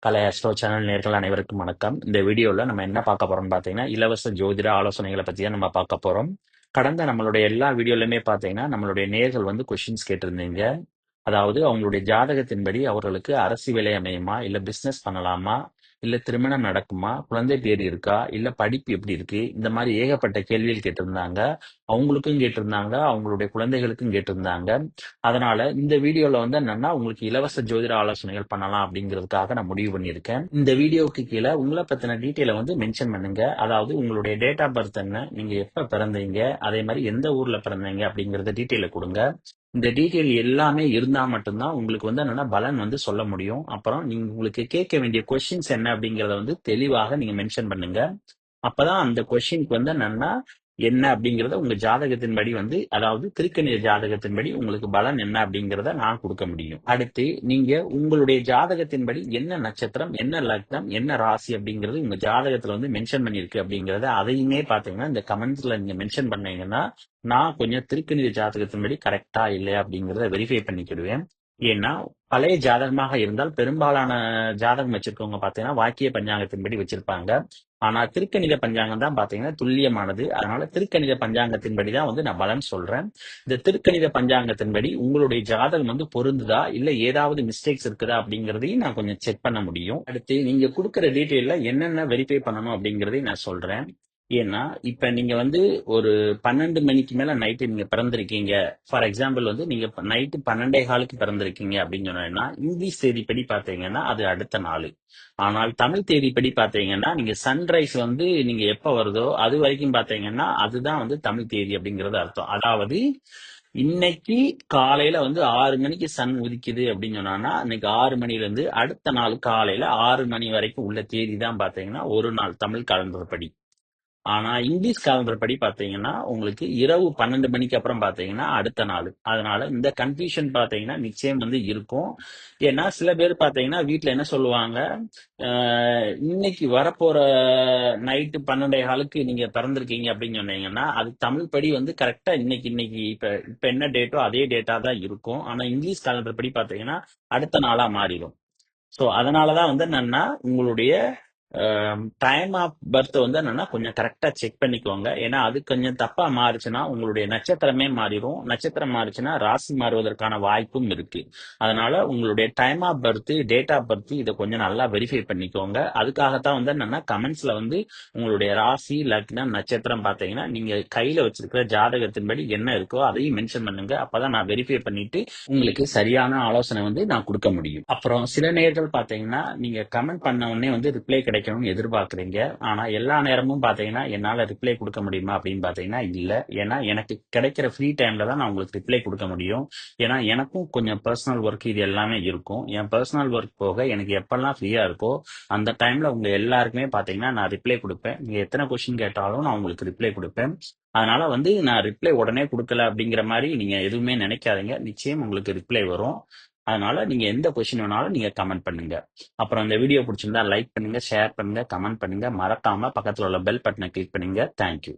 கலை astro channel நேர்கள் அனைவருக்கும் வணக்கம். இந்த வீடியோல நம்ம என்ன பார்க்க போறோம்னு பார்த்தீங்கன்னா, இலவச ஜோதிட ஆலோசனைகளை பத்தி தான் நம்ம பார்க்க போறோம். கடந்த நம்மளுடைய எல்லா வீடியோலயுமே பார்த்தீங்கன்னா, நம்மளுடைய நேயர்கள் வந்து கொஸ்டின்ஸ் கேட்டிருந்தீங்க. அதாவது அவங்களுடைய ஜாதகத்தின்படி அவர்களுக்கு அரசு வேலை அமையுமா? இல்ல பிசினஸ் பண்ணலாமா? இல்ல திருமணம் நடக்குமா? குழந்தை பேர் இருக்கா? இல்ல படிப்பு எப்படி இருக்கு? இந்த மாதிரி ஏகப்பட்ட கேள்விகள் கேட்டிருந்தாங்க. அவங்களுக்கும் கேட்டிருந்தாங்க, அவங்களுடைய குழந்தைகளுக்கும் கேட்டிருந்தாங்க. அதனால இந்த வீடியோல வந்து என்னன்னா உங்களுக்கு இலவச ஜோதிட ஆலோசனைகள் பண்ணலாம் அப்படிங்கிறதுக்காக நான் முடிவு பண்ணியிருக்கேன். இந்த வீடியோவுக்கு கீழே உங்களை பத்தின டீட்டெயிலை வந்து மென்ஷன் பண்ணுங்க. அதாவது உங்களுடைய டேட் ஆஃப் பர்த் என்ன, நீங்க எப்ப பிறந்தீங்க, அதே மாதிரி எந்த ஊர்ல பிறந்தீங்க அப்படிங்கறத டீட்டெயிலை கொடுங்க. இந்த டீட்டெயில் எல்லாமே இருந்தா மட்டும்தான் உங்களுக்கு வந்து என்னன்னா பலன் வந்து சொல்ல முடியும். அப்புறம் நீங்க உங்களுக்கு கேட்க வேண்டிய கொஸ்டின்ஸ் என்ன அப்படிங்கறத வந்து தெளிவாக நீங்க மென்ஷன் பண்ணுங்க. அப்பதான் அந்த கொஸ்டினுக்கு வந்து என்னன்னா என்ன அப்படிங்கறத உங்க ஜாதகத்தின்படி வந்து அதாவது திருக்கணித ஜாதகத்தின்படி உங்களுக்கு பலன் என்ன அப்படிங்கறத நான் கொடுக்க முடியும். அடுத்து நீங்க உங்களுடைய ஜாதகத்தின்படி என்ன நட்சத்திரம், என்ன லக்னம், என்ன ராசி அப்படிங்கிறது உங்க ஜாதகத்துல வந்து மென்ஷன் பண்ணிருக்கு அப்படிங்கறத அதையுமே பாத்தீங்கன்னா இந்த கமெண்ட்ஸ்ல நீங்க மென்ஷன் பண்ணீங்கன்னா நான் கொஞ்சம் திருக்கணித ஜாதகத்தின்படி கரெக்டா இல்லையா அப்படிங்கறத வெரிஃபை பண்ணிக்கிடுவேன். ஏன்னா பழைய ஜாதகமாக இருந்தால் பெரும்பாலான ஜாதகம் வச்சிருக்கவங்க பாத்தீங்கன்னா வாக்கிய பஞ்சாங்கத்தின்படி வச்சிருப்பாங்க. ஆனா திருக்கணித பஞ்சாங்கம் தான் பாத்தீங்கன்னா துல்லியமானது. அதனால திருக்கணித பஞ்சாங்கத்தின்படி தான் வந்து நான் பலன் சொல்றேன். இந்த திருக்கணித பஞ்சாங்கத்தின்படி உங்களுடைய ஜாதகம் வந்து பொருந்துதா இல்ல ஏதாவது மிஸ்டேக்ஸ் இருக்குதா அப்படிங்கறதையும் நான் கொஞ்சம் செக் பண்ண முடியும். அடுத்து நீங்க கொடுக்கிற டீட்டெயில்ல என்னென்ன வெரிஃபை பண்ணணும் அப்படிங்கறதையும் நான் சொல்றேன். ஏன்னா இப்ப நீங்க வந்து ஒரு 12 மணிக்கு மேல நைட்டு நீங்க பிறந்திருக்கீங்க. ஃபார் எக்ஸாம்பிள் வந்து நீங்க நைட்டு 12:15க்கு பிறந்திருக்கீங்க அப்படின்னு சொன்னீங்கன்னா இங்கிலீஷ் தேதிப்படி பாத்தீங்கன்னா அது அடுத்த நாள். ஆனால் தமிழ் தேதிப்படி பாத்தீங்கன்னா நீங்க சன்ரைஸ் வந்து நீங்க எப்ப வருதோ அது வரைக்கும் பாத்தீங்கன்னா அதுதான் வந்து தமிழ் தேதி அப்படிங்கறது அர்த்தம். அதாவது இன்னைக்கு காலையில வந்து 6 மணிக்கு சன் உதிக்குது அப்படின்னு சொன்னா இன்னைக்கு 6 மணில இருந்து அடுத்த நாள் காலையில 6 மணி வரைக்கும் உள்ள தேதி தான் பாத்தீங்கன்னா ஒரு நாள் தமிழ் காலண்டர் படி. ஆனா இங்கிலீஷ் காலண்டர் படி பாத்தீங்கன்னா உங்களுக்கு இரவு 12 மணிக்கு அப்புறம் பாத்தீங்கன்னா அடுத்த நாள். அதனால இந்த கன்ஃபியூஷன் பாத்தீங்கன்னா நிச்சயம் வந்து இருக்கும். ஏன்னா சில பேர் பாத்தீங்கன்னா வீட்ல என்ன சொல்லுவாங்க, இன்னைக்கு வரப்போற நைட்டு 12:15க்கு நீங்க பிறந்திருக்கீங்க அப்படின்னு சொன்னீங்கன்னா அது தமிழ் படி வந்து கரெக்டா இன்னைக்கு இன்னைக்கு இப்ப இப்ப என்ன டேட்டோ அதே டேட்டா தான் இருக்கும். ஆனா இங்கிலீஷ் காலண்டர் படி பாத்தீங்கன்னா அடுத்த நாளா மாறிடும். சோ அதனாலதான் வந்து என்னன்னா உங்களுடைய டைம் ஆஃப் பர்த் வந்து என்னன்னா கொஞ்சம் கரெக்டா செக் பண்ணிக்கோங்க. ஏன்னா அது கொஞ்சம் தப்பா மாறுச்சுன்னா உங்களுடைய நட்சத்திரமே மாறிடும். நட்சத்திரம் மாறுச்சுன்னா ராசி மாறுவதற்கான வாய்ப்பும் இருக்கு. அதனால உங்களுடைய time of birth, date of birth இதை கொஞ்சம் நல்லா வெரிஃபை பண்ணிக்கோங்க. அதுக்காகத்தான் வந்து என்னன்னா கமெண்ட்ஸ்ல வந்து உங்களுடைய ராசி, லக்னம், நட்சத்திரம் பாத்தீங்கன்னா நீங்க கையில வச்சிருக்கிற ஜாதகத்தின்படி என்ன இருக்கோ அதையும் மென்ஷன் பண்ணுங்க. அப்பதான் நான் வெரிஃபை பண்ணிட்டு உங்களுக்கு சரியான ஆலோசனை வந்து நான் கொடுக்க முடியும். அப்புறம் சில நேர்கள் பாத்தீங்கன்னா நீங்க கமெண்ட் பண்ண உடனே வந்து ரிப்ளை கிடைக்கணும்னு எதிர்பார்க்கறீங்க. ஆனா எல்லா நேரமும் பாத்தீங்கன்னா என்னால ரிப்ளை கொடுக்க முடியுமா அப்படின்னு பாத்தீங்கன்னா இல்ல. ஏன்னா எனக்கு கிடைக்கிற ஃப்ரீ டைம்ல தான் நான் உங்களுக்கு ரிப்ளை கொடுக்க முடியும். ஏன்னா எனக்கும் கொஞ்சம் பர்சனல் ஒர்க் இது எல்லாமே இருக்கும். என் பர்சனல் ஒர்க் போக எனக்கு எப்பெல்லாம் ஃப்ரீயா இருக்கோ அந்த டைம்ல உங்க எல்லாருக்குமே பாத்தீங்கன்னா நான் ரிப்ளை கொடுப்பேன். நீங்க எத்தனை கொஸ்டின் கேட்டாலும் நான் உங்களுக்கு ரிப்ளை கொடுப்பேன். அதனால வந்து நான் ரிப்ளை உடனே கொடுக்கல அப்படிங்கிற மாதிரி நீங்க எதுவுமே நினைக்காதீங்க. நிச்சயம் உங்களுக்கு ரிப்ளை வரும். அதனால நீங்க எந்த கொஸ்டின் வேணாலும் நீங்க கமெண்ட் பண்ணுங்க. அப்புறம் இந்த வீடியோ பிடிச்சிருந்தா லைக் பண்ணுங்க, ஷேர் பண்ணுங்க, கமெண்ட் பண்ணுங்க. மறக்காம பக்கத்துல உள்ள பெல் பட்டனை கிளிக் பண்ணுங்க. தேங்க்யூ.